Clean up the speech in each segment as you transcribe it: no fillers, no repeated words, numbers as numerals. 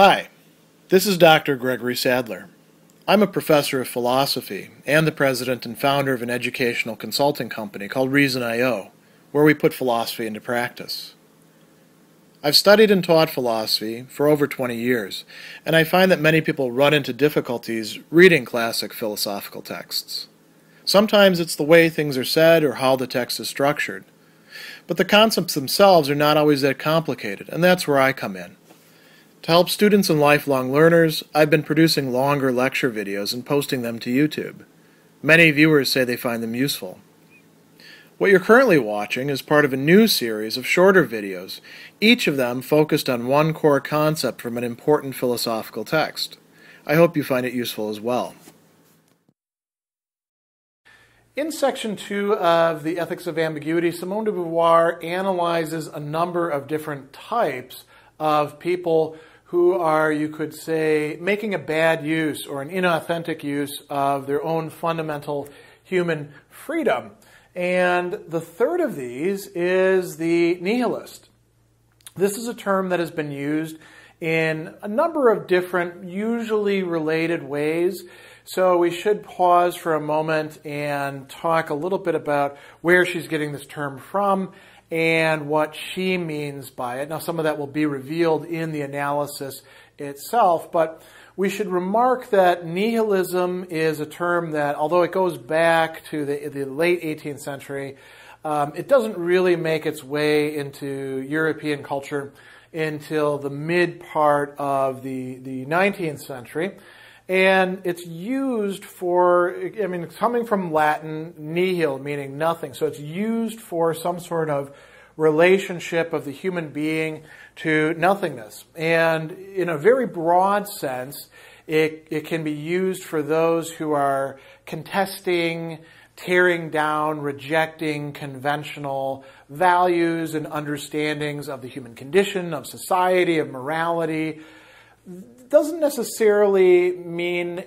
Hi, this is Dr. Gregory Sadler. I'm a professor of philosophy and the president and founder of an educational consulting company called Reason.io, where we put philosophy into practice. I've studied and taught philosophy for over 20 years, and I find that many people run into difficulties reading classic philosophical texts. Sometimes it's the way things are said or how the text is structured. But the concepts themselves are not always that complicated, and that's where I come in. To help students and lifelong learners, I've been producing longer lecture videos and posting them to YouTube. Many viewers say they find them useful. What you're currently watching is part of a new series of shorter videos, each of them focused on one core concept from an important philosophical text. I hope you find it useful as well. In Section 2 of the Ethics of Ambiguity, Simone de Beauvoir analyzes a number of different types of people who are, you could say, making a bad use or an inauthentic use of their own fundamental human freedom. And the third of these is the nihilist. This is a term that has been used in a number of different, usually related ways. So we should pause for a moment and talk a little bit about where she's getting this term from and what she means by it. Now, some of that will be revealed in the analysis itself, but we should remark that nihilism is a term that, although it goes back to the late 18th century, it doesn't really make its way into European culture until the mid part of the 19th century. And it's used for, it's coming from Latin, nihil, meaning nothing. So it's used for some sort of relationship of the human being to nothingness. And in a very broad sense, it can be used for those who are contesting, tearing down, rejecting conventional values and understandings of the human condition, of society, of morality. Doesn't necessarily mean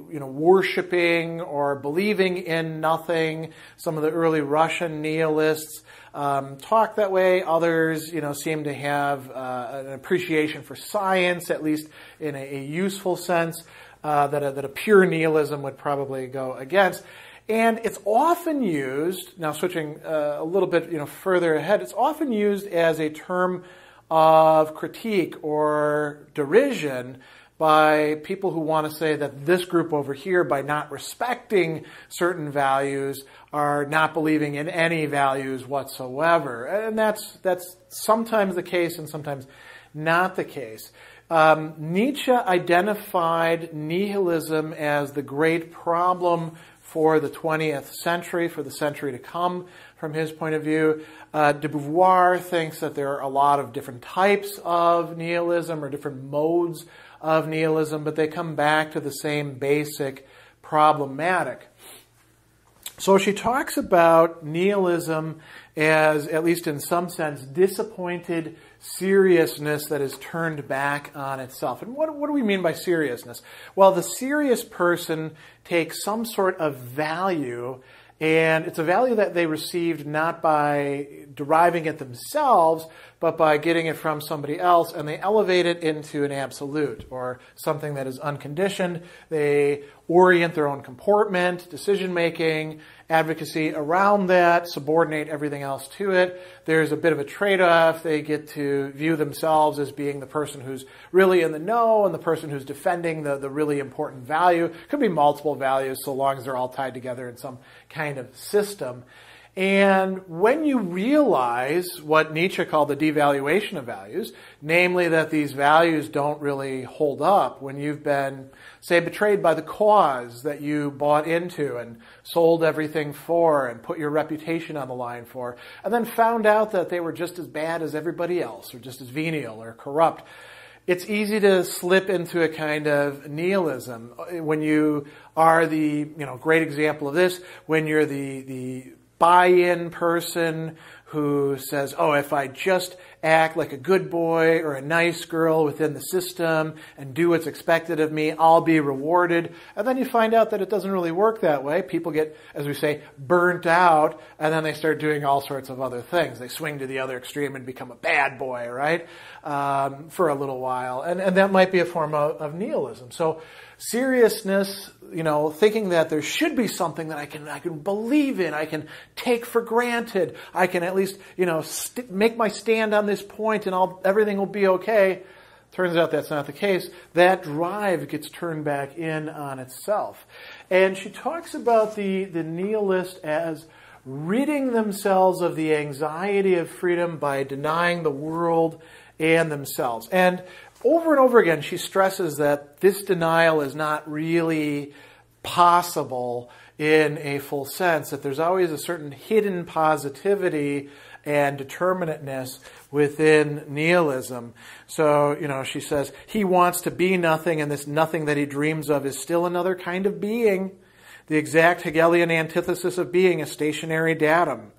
worshiping or believing in nothing. Some of the early Russian nihilists talk that way. Others, seem to have an appreciation for science, at least in a useful sense, that a pure nihilism would probably go against. And it's often used, now switching a little bit further ahead, it's often used as a term of critique or derision by people who want to say that this group over here, by not respecting certain values, are not believing in any values whatsoever. And that's sometimes the case and sometimes not the case. Nietzsche identified nihilism as the great problem for the 20th century, for the century to come, from his point of view. De Beauvoir thinks that there are a lot of different types of nihilism or different modes of nihilism, but they come back to the same basic problematic. So she talks about nihilism as, at least in some sense, disappointed seriousness that is turned back on itself. And what do we mean by seriousness? Well, the serious person takes some sort of value, and it's a value that they received not by deriving it themselves, but by getting it from somebody else, and they elevate it into an absolute, or something that is unconditioned. They orient their own comportment, decision-making, advocacy around that, subordinate everything else to it. There's a bit of a trade-off. They get to view themselves as being the person who's really in the know and the person who's defending the really important value. Could be multiple values so long as they're all tied together in some kind of system. And when you realize what Nietzsche called the devaluation of values, namely that these values don't really hold up, when you've been, say, betrayed by the cause that you bought into and sold everything for and put your reputation on the line for, and then found out that they were just as bad as everybody else or just as venial or corrupt, it's easy to slip into a kind of nihilism. When you are the, great example of this, when you're the buy-in person who says, oh, if I just act like a good boy or a nice girl within the system and do what's expected of me, I'll be rewarded. And then you find out that it doesn't really work that way. People get, as we say, burnt out, and then they start doing all sorts of other things. They swing to the other extreme and become a bad boy, right, for a little while. And that might be a form of nihilism. So seriousness, thinking that there should be something that I can believe in, I can take for granted, I can at least, make my stand on this point and everything will be okay. Turns out that's not the case. That drive gets turned back in on itself. And she talks about the nihilist as ridding themselves of the anxiety of freedom by denying the world and themselves. And over again, she stresses that this denial is not really possible in a full sense, that there's always a certain hidden positivity and determinateness within nihilism. So, she says, he wants to be nothing, and this nothing that he dreams of is still another kind of being. The exact Hegelian antithesis of being, a stationary datum.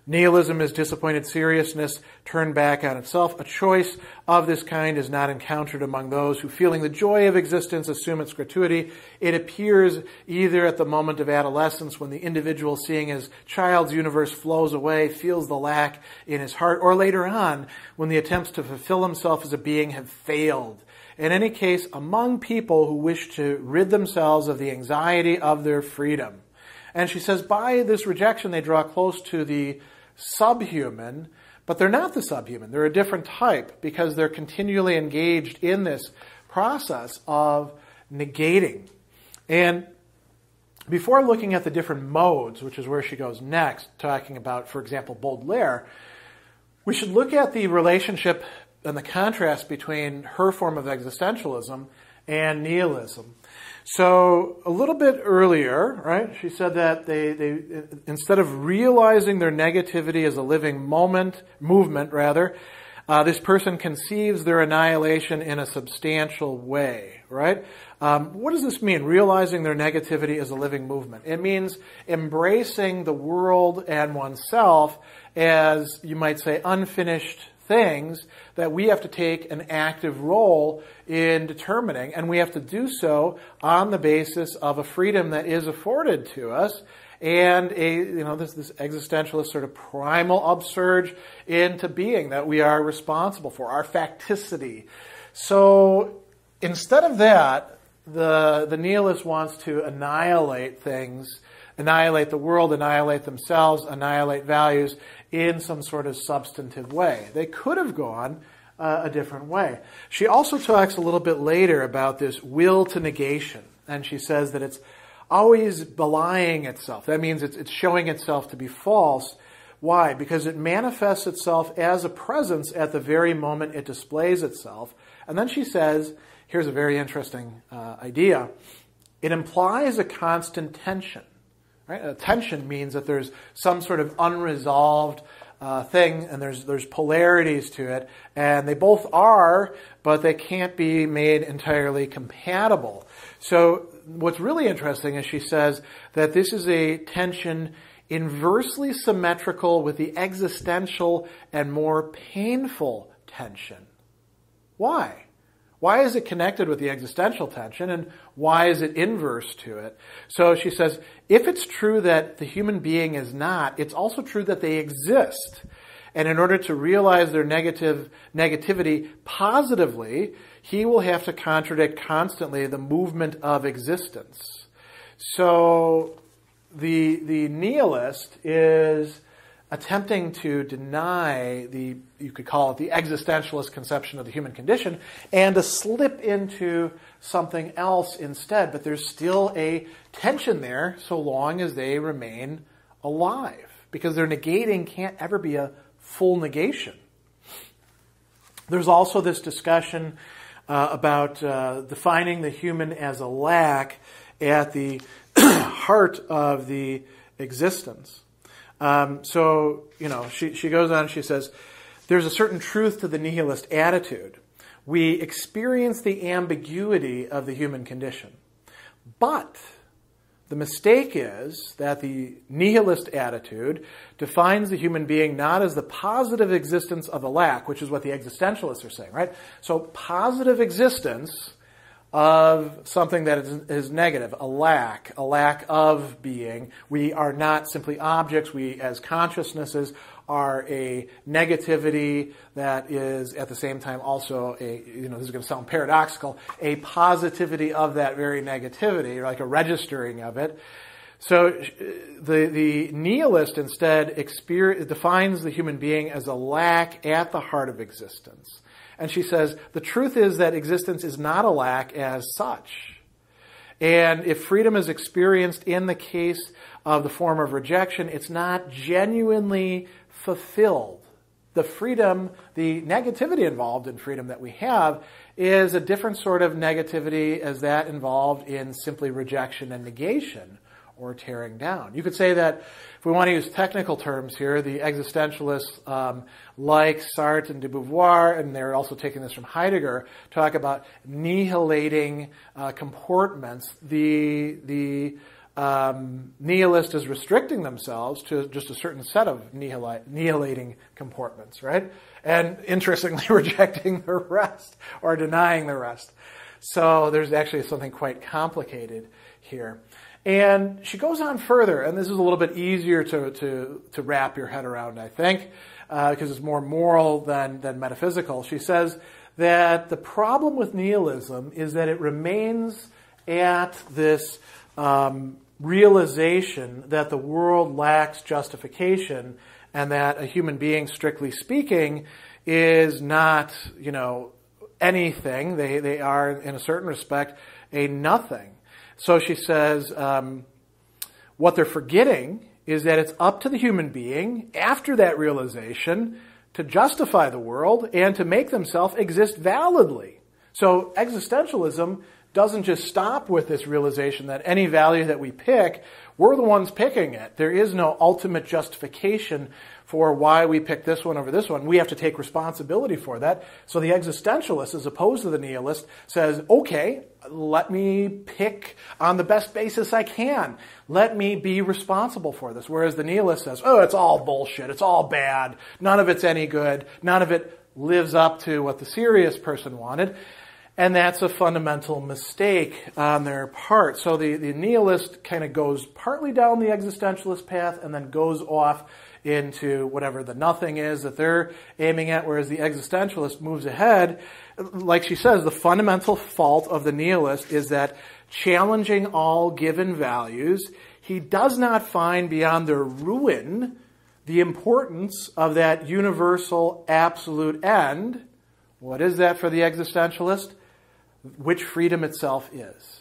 Nihilism is disappointed seriousness turned back on itself. A choice of this kind is not encountered among those who, feeling the joy of existence, assume its gratuity. It appears either at the moment of adolescence, when the individual, seeing his child's universe flows away, feels the lack in his heart, or later on, when the attempts to fulfill himself as a being have failed. In any case, among people who wish to rid themselves of the anxiety of their freedom. And she says, by this rejection, they draw close to the subhuman, but they're not the subhuman. They're a different type because they're continually engaged in this process of negating. And before looking at the different modes, which is where she goes next, talking about, for example, Baudelaire, we should look at the relationship and the contrast between her form of existentialism and nihilism. So a little bit earlier, right, she said that they instead of realizing their negativity as a living movement, this person conceives their annihilation in a substantial way, right? What does this mean, realizing their negativity as a living movement? It means embracing the world and oneself as, you might say, unfinished things that we have to take an active role in determining, and we have to do so on the basis of a freedom that is afforded to us, and this existentialist sort of primal upsurge into being that we are responsible for, our facticity. So instead of that, the nihilist wants to annihilate things, annihilate the world, annihilate themselves, annihilate values in some sort of substantive way. They could have gone a different way. She also talks a little bit later about this will to negation, and she says that it's always belying itself. That means it's showing itself to be false. Why? Because it manifests itself as a presence at the very moment it displays itself. And then she says, here's a very interesting idea. It implies a constant tension. Right? A tension means that there's some sort of unresolved thing, and there's polarities to it, and they both are, but they can't be made entirely compatible. So what's really interesting is she says that this is a tension inversely symmetrical with the existential and more painful tension. Why? Why is it connected with the existential tension, and why is it inverse to it? So she says, if it's true that the human being is not, it's also true that they exist. And in order to realize their negativity positively, he will have to contradict constantly the movement of existence. So the nihilist is attempting to deny you could call it the existentialist conception of the human condition, and to slip into something else instead. But there's still a tension there so long as they remain alive, because their negating can't ever be a full negation. There's also this discussion about defining the human as a lack at the heart of the existence. She goes on, she says, there's a certain truth to the nihilist attitude. We experience the ambiguity of the human condition. But The mistake is that the nihilist attitude defines the human being not as the positive existence of a lack, which is what the existentialists are saying, right? So positive existence of something that is negative, a lack of being. We are not simply objects. We, as consciousnesses, are a negativity that is at the same time also a, this is going to sound paradoxical, a positivity of that very negativity, like a registering of it. So the nihilist instead defines the human being as a lack at the heart of existence. And she says, the truth is that existence is not a lack as such. And if freedom is experienced in the case of the form of rejection, it's not genuinely fulfilled. The freedom, the negativity involved in freedom that we have is a different sort of negativity as that involved in simply rejection and negation or tearing down. You could say that, if we want to use technical terms here, the existentialists like Sartre and de Beauvoir, and they're also taking this from Heidegger, talk about nihilating comportments. The nihilist is restricting themselves to just a certain set of nihilating comportments, right? And interestingly, rejecting the rest or denying the rest. So there's actually something quite complicated here. And she goes on further, and this is a little bit easier to wrap your head around, I think, because it's more moral than metaphysical. She says that the problem with nihilism is that it remains at this realization that the world lacks justification and that a human being, strictly speaking, is not, anything. They are, in a certain respect, a nothing. So she says, what they're forgetting is that it's up to the human being, after that realization, to justify the world and to make themselves exist validly. So existentialism doesn't just stop with this realization that any value that we pick, we're the ones picking it. There is no ultimate justification for why we pick this one over this one. We have to take responsibility for that. So the existentialist, as opposed to the nihilist, says, okay, let me pick on the best basis I can. Let me be responsible for this. Whereas the nihilist says, oh, it's all bullshit. It's all bad. None of it's any good. None of it lives up to what the serious person wanted. And that's a fundamental mistake on their part. So the nihilist kind of goes partly down the existentialist path and then goes off into whatever the nothing is that they're aiming at, whereas the existentialist moves ahead. Like she says, the fundamental fault of the nihilist is that, challenging all given values, he does not find beyond their ruin the importance of that universal absolute end. What is that for the existentialist? Which freedom itself is.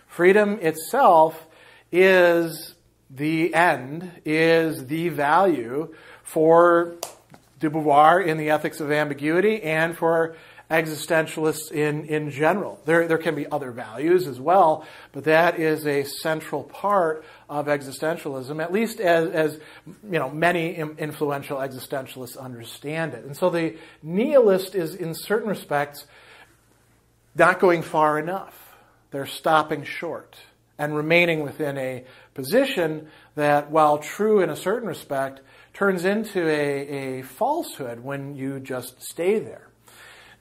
Freedom itself is the end, is the value for de Beauvoir in the Ethics of Ambiguity and for existentialists in general. There can be other values as well, but that is a central part of existentialism, at least as many influential existentialists understand it. And so the nihilist is, in certain respects, not going far enough. They're stopping short and remaining within a position that, while true in a certain respect, turns into a falsehood when you just stay there.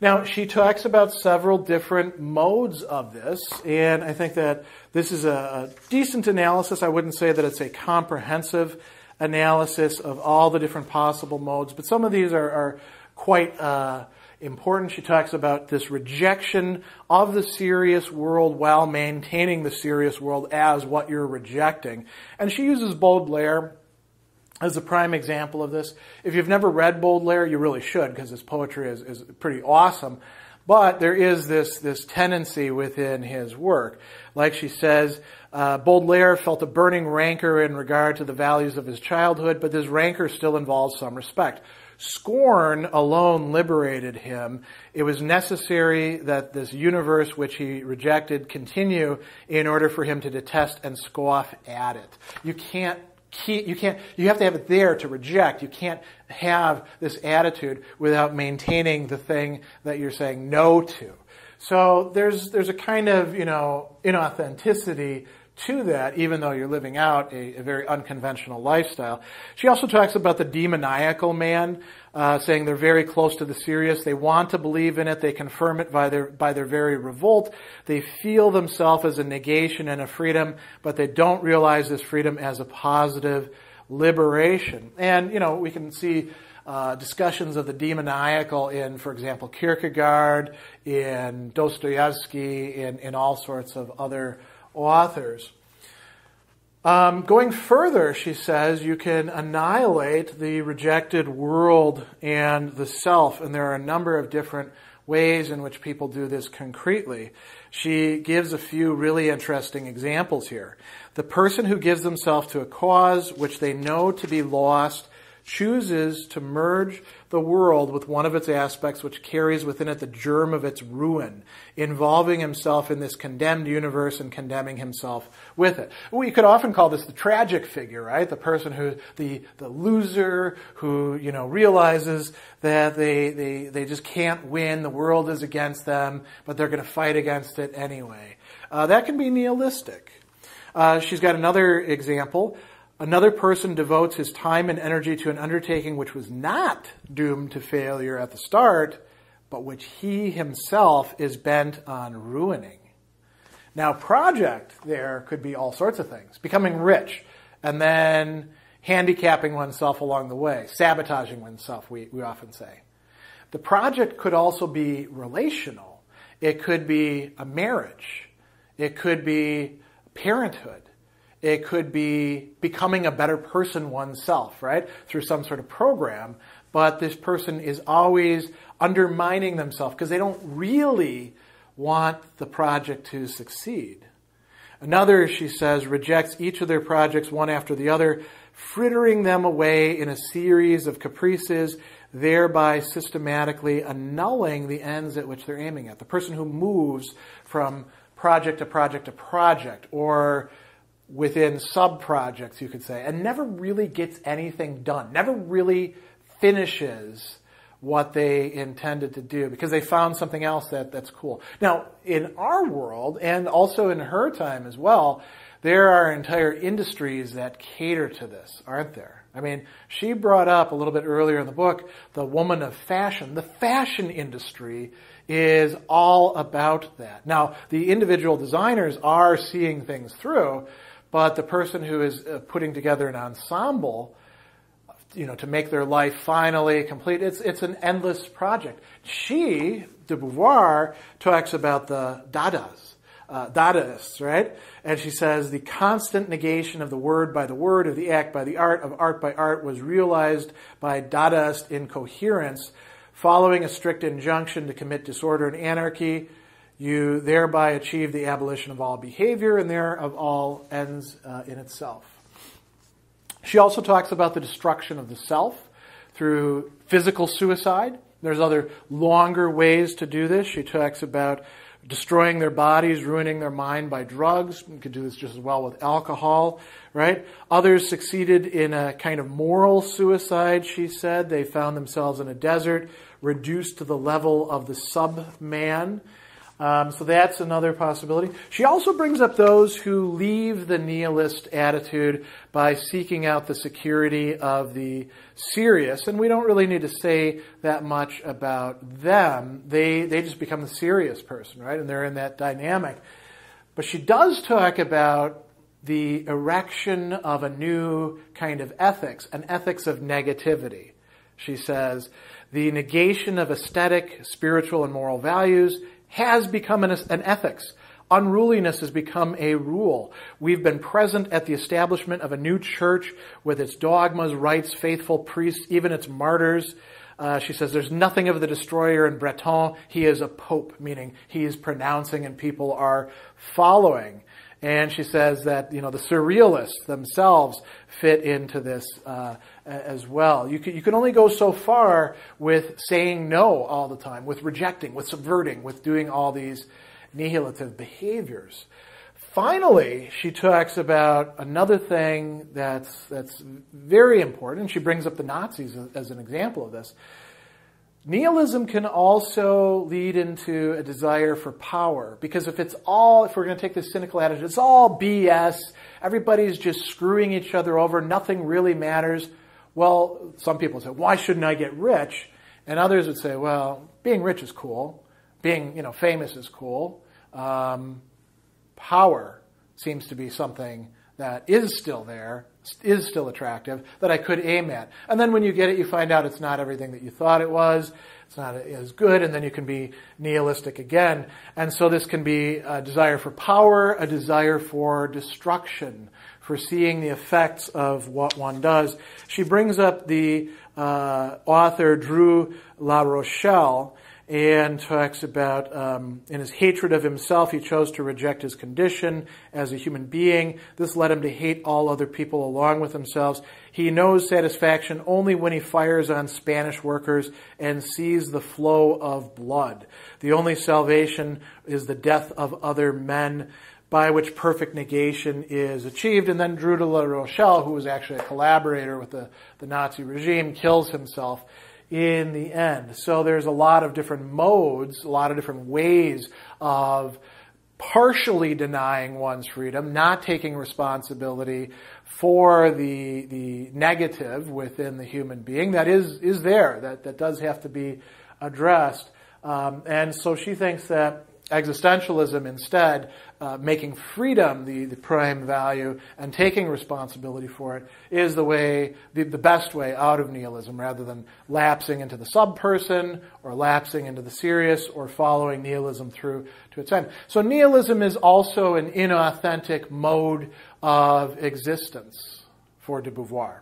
Now, she talks about several different modes of this, and I think that this is a decent analysis. I wouldn't say that it's a comprehensive analysis of all the different possible modes, but some of these are quite important. She talks about this rejection of the serious world while maintaining the serious world as what you're rejecting. And she uses Baudelaire as a prime example of this. If you've never read Baudelaire, you really should, because his poetry is pretty awesome. But there is this tendency within his work. Like she says, Baudelaire felt a burning rancor in regard to the values of his childhood, but this rancor still involves some respect. Scorn alone liberated him. It was necessary that this universe which he rejected continue in order for him to detest and scoff at it. You have to have it there to reject. You can't have this attitude without maintaining the thing that you're saying no to. So there's a kind of, inauthenticity to that, even though you're living out a very unconventional lifestyle. She also talks about the demoniacal man, saying they're very close to the serious. They want to believe in it. They confirm it by their very revolt. They feel themselves as a negation and a freedom, but they don't realize this freedom as a positive liberation. And, we can see discussions of the demoniacal in, for example, Kierkegaard, in Dostoevsky, in all sorts of other authors. Going further, she says, you can annihilate the rejected world and the self, and there are a number of different ways in which people do this concretely. She gives a few really interesting examples here. The person who gives themselves to a cause which they know to be lost chooses to merge the world with one of its aspects which carries within it the germ of its ruin, involving himself in this condemned universe and condemning himself with it. We could often call this the tragic figure, right? The person who, the loser who, realizes that they just can't win, the world is against them, but they're going to fight against it anyway. That can be nihilistic. She's got another example. Another person devotes his time and energy to an undertaking which was not doomed to failure at the start, but which he himself is bent on ruining. Now, project there could be all sorts of things. Becoming rich, and then handicapping oneself along the way, sabotaging oneself, we often say. The project could also be relational. It could be a marriage. It could be parenthood. It could be becoming a better person oneself, right? Through some sort of program. But this person is always undermining themselves because they don't really want the project to succeed. Another, she says, rejects each of their projects one after the other, frittering them away in a series of caprices, thereby systematically annulling the ends at which they're aiming at. The person who moves from project to project to project, or within sub-projects, you could say, and never really gets anything done, never really finishes what they intended to do because they found something else that's cool. Now, in our world, and also in her time as well, there are entire industries that cater to this, aren't there? I mean, she brought up a little bit earlier in the book, the woman of fashion. The fashion industry is all about that. Now, the individual designers are seeing things through, but the person who is putting together an ensemble, to make their life finally complete, it's an endless project. She, de Beauvoir, talks about the Dadaists, right? And she says, the constant negation of the word by the word, of the act by the art, of art by art, was realized by Dadaist incoherence, following a strict injunction to commit disorder and anarchy. You thereby achieve the abolition of all behavior and there of all ends in itself. She also talks about the destruction of the self through physical suicide. There's other longer ways to do this. She talks about destroying their bodies, ruining their mind by drugs. You could do this just as well with alcohol, right? Others succeeded in a kind of moral suicide, she said. They found themselves in a desert, reduced to the level of the sub-man. So that's another possibility. She also brings up those who leave the nihilist attitude by seeking out the security of the serious. And we don't really need to say that much about them. They just become the serious person, right? And they're in that dynamic. But she does talk about the erection of a new kind of ethics, an ethics of negativity. She says, the negation of aesthetic, spiritual, and moral values has become an ethics. Unruliness has become a rule. We've been present at the establishment of a new church with its dogmas, rites, faithful priests, even its martyrs. She says there's nothing of the destroyer in Breton. He is a pope, meaning he is pronouncing and people are following. And she says that, the surrealists themselves fit into this as well. You can only go so far with saying no all the time, with rejecting, with subverting, with doing all these nihilitive behaviors. Finally, she talks about another thing that's very important. She brings up the Nazis as an example of this. Nihilism can also lead into a desire for power, because if we're going to take this cynical attitude, it's all BS, everybody's just screwing each other over, nothing really matters. Well, some people say, why shouldn't I get rich? And others would say, well, being rich is cool. Being, famous is cool. Power seems to be something that is still there, is still attractive, that I could aim at. And then when you get it, you find out it's not everything that you thought it was. It's not as good, and then you can be nihilistic again. And so this can be a desire for power, a desire for destruction, for seeing the effects of what one does. She brings up the author Drew La Rochelle, and talks about, in his hatred of himself, he chose to reject his condition as a human being. This led him to hate all other people along with themselves. He knows satisfaction only when he fires on Spanish workers and sees the flow of blood. The only salvation is the death of other men, by which perfect negation is achieved. And then Drew de La Rochelle, who was actually a collaborator with the Nazi regime, kills himself in the end. So there's a lot of different modes, a lot of different ways of partially denying one's freedom, not taking responsibility for the negative within the human being that is there, that does have to be addressed. And so she thinks that existentialism instead, making freedom the prime value and taking responsibility for it, is the best way out of nihilism, rather than lapsing into the subperson or lapsing into the serious or following nihilism through to its end. So nihilism is also an inauthentic mode of existence for de Beauvoir.